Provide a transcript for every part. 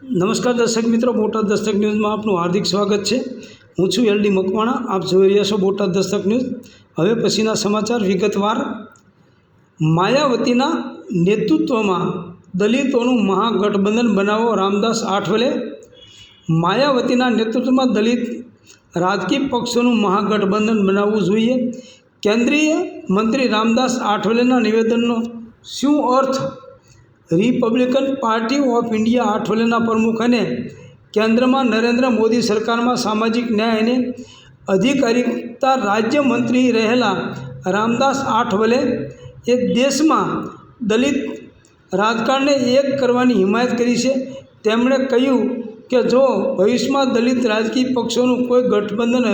નમસ્કાર દર્શક મિત્રો, બોટાદ દસ્તક ન્યૂઝમાં આપનું હાર્દિક સ્વાગત છે। હું છું LD મકવાણા। આપ જોઈ રહ્યા છો બોટાદ દસ્તક ન્યૂઝ। હવે પછીના સમાચાર વિગતવાર। માયાવતીના નેતૃત્વમાં દલિતોનું મહાગઠબંધન બનાવો, રામદાસ આઠવલે। માયાવતીના નેતૃત્વમાં દલિત રાજકીય પક્ષોનું મહાગઠબંધન બનાવવું જોઈએ। કેન્દ્રીય મંત્રી રામદાસ આઠવલેના નિવેદનનો શું અર્થ? રિપબ્લિકન પાર્ટી ઓફ ઇન્ડિયા આઠવલેના પ્રમુખ અને કેન્દ્રમાં નરેન્દ્ર મોદી સરકારમાં સામાજિક ન્યાય અને અધિકારિતા રાજ્યમંત્રી રહેલા રામદાસ આઠવલે એ દેશમાં દલિત રાજકારણને એક કરવાની હિમાયત કરી છે। તેમણે કહ્યું કે જો ભવિષ્યમાં દલિત રાજકીય પક્ષોનું કોઈ ગઠબંધન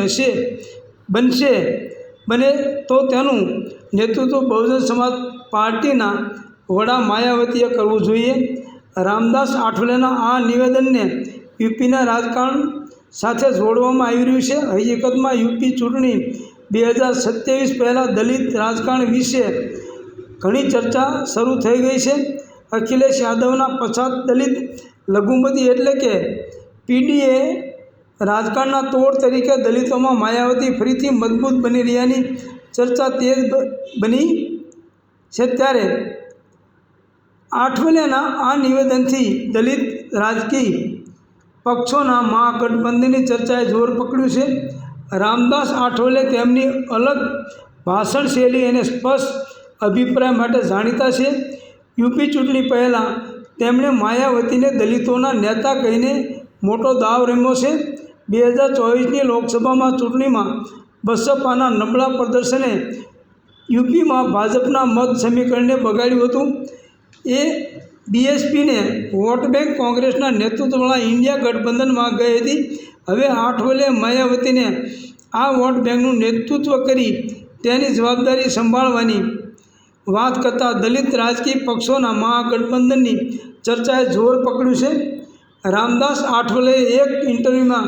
બને તો તેનું નેતૃત્વ બહુજન સમાજ પાર્ટીના વડા માયાવતીએ કરવું જોઈએ। રામદાસ આઠવલેના આ નિવેદનને યુપીના રાજકારણ સાથે જોડવામાં આવી રહ્યું છે। હકીકતમાં યુપી ચૂંટણી 2027 પહેલાં દલિત રાજકારણ વિશે ઘણી ચર્ચા શરૂ થઈ ગઈ છે। અખિલેશ યાદવના પછાત દલિત લઘુમતી એટલે કે પીડીએ રાજકારણના તોડ તરીકે દલિતોમાં માયાવતી ફરીથી મજબૂત બની રહ્યાની ચર્ચા તેજ બની છે। ત્યારે આઠવલેના આ નિવેદનથી દલિત રાજકીય પક્ષોના મહાગઠબંધનની ચર્ચાએ જોર પકડ્યું છે। રામદાસ આઠવલે તેમની અલગ ભાષણ શૈલી અને સ્પષ્ટ અભિપ્રાય માટે જાણીતા છે। યુપી ચૂંટણી પહેલાં તેમણે માયાવતીને દલિતોના નેતા કહીને મોટો દાવ રમ્યો છે। 2024ની લોકસભામાં ચૂંટણીમાં બસપાના નબળા પ્રદર્શને યુપીમાં ભાજપના મત સમીકરણને બગાડ્યું હતું। એ બીએસપીને વોટ બેંક કોંગ્રેસના નેતૃત્વવાળા ઇન્ડિયા ગઠબંધનમાં ગઈ હતી। હવે આઠવલે માયાવતીને આ વોટ બેંકનું નેતૃત્વ કરી તેની જવાબદારી સંભાળવાની વાત કરતાં દલિત રાજકીય પક્ષોના મહાગઠબંધનની ચર્ચાએ જોર પકડ્યું છે। રામદાસ આઠવલેએ એક ઇન્ટરવ્યૂમાં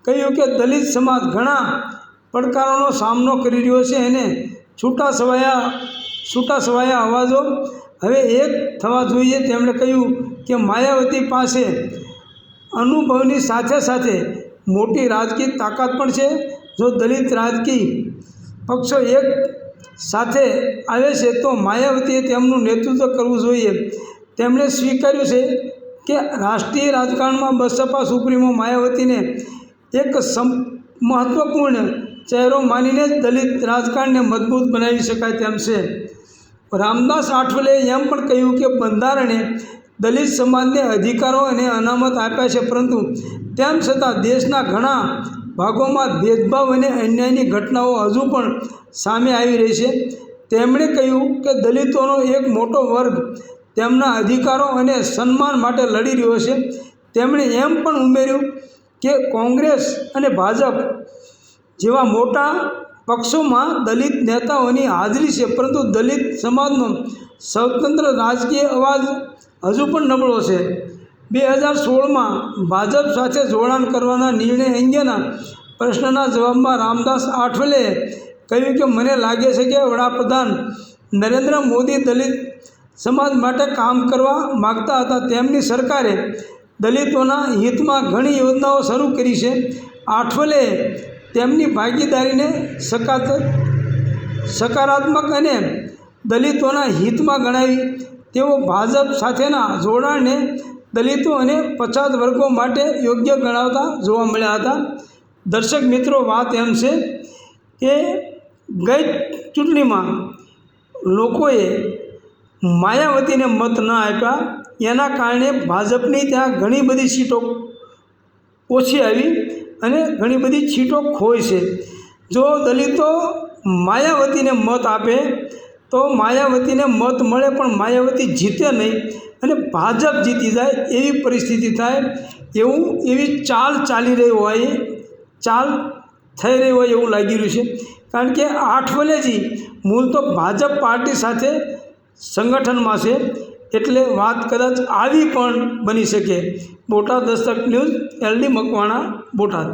કહ્યું કે દલિત સમાજ ઘણા પડકારોનો સામનો કરી રહ્યો છે અને છૂટાછવાયા અવાજો હવે એક થવા જોઈએ। તેમણે કહ્યું કે માયાવતી પાસે અનુભવની સાથે સાથે મોટી રાજકીય તાકાત પણ છે। જો દલિત રાજકીય પક્ષો એક સાથે આવે છે તો માયાવતીએ તેમનું નેતૃત્વ કરવું જોઈએ। તેમણે સ્વીકાર્યું છે કે રાષ્ટ્રીય રાજકારણમાં બસપા સુપ્રીમો માયાવતીને એક મહત્વપૂર્ણ ચહેરો માનીને જ દલિત રાજકારણને મજબૂત બનાવી શકાય તેમ છે। રામદાસ આઠવલેએ એમ પણ કહ્યું કે બંધારણે દલિત સમાજને અધિકારો અને અનામત આપ્યા છે, પરંતુ તેમ છતાં દેશના ઘણા ભાગોમાં ભેદભાવ અને અન્યાયની ઘટનાઓ હજુ પણ સામે આવી રહી છે। તેમણે કહ્યું કે દલિતોનો એક મોટો વર્ગ તેમના અધિકારો અને સન્માન માટે લડી રહ્યો છે। તેમણે એમ પણ ઉમેર્યું કે કોંગ્રેસ અને ભાજપ જેવા મોટા પક્ષોમાં દલિત નેતાઓની હાજરી છે, પરંતુ દલિત સમાજનો સ્વતંત્ર રાજકીય અવાજ હજુ પણ નબળો છે। 2016માં ભાજપ સાથે જોડાણ કરવાના નિર્ણય અંગેના પ્રશ્નના જવાબમાં રામદાસ આઠવલેએ કહ્યું કે મને લાગે છે કે વડાપ્રધાન નરેન્દ્ર મોદી દલિત સમાજ માટે કામ કરવા માગતા હતા। તેમની સરકારે દલિતોના હિતમાં ઘણી યોજનાઓ શરૂ કરી છે। આઠવલેએ તેમની ભાગીદારીને સકારાત્મક અને દલિતોના હિતમાં ગણાવી। તેઓ ભાજપ સાથેના જોડાણને દલિતો અને પછાત વર્ગો માટે યોગ્ય ગણાવતા જોવા મળ્યા હતા। દર્શક મિત્રો, વાત એમ છે કે ગઈ ચૂંટણીમાં લોકોએ માયાવતીને મત ન આપ્યા, એના કારણે ભાજપની ત્યાં ઘણી બધી સીટો ઓછી આવી અને ઘણી બધી સીટો ખોઈ છે। જો દલિતો માયાવતીને મત આપે તો માયાવતીને મત મળે, પણ માયાવતી જીતે નહીં અને ભાજપ જીતી જાય એવી પરિસ્થિતિ થાય એવી ચાલ થઈ રહી હોય એવું લાગી રહ્યું છે। કારણ કે આઠવલેજી મૂળ તો ભાજપ પાર્ટી સાથે સંગઠનમાં છે, એટલે વાત કદાચ આવી પણ બની શકે। બોટાદ દસ્તક ન્યૂઝ, LD મકવાણા, બોટાદ।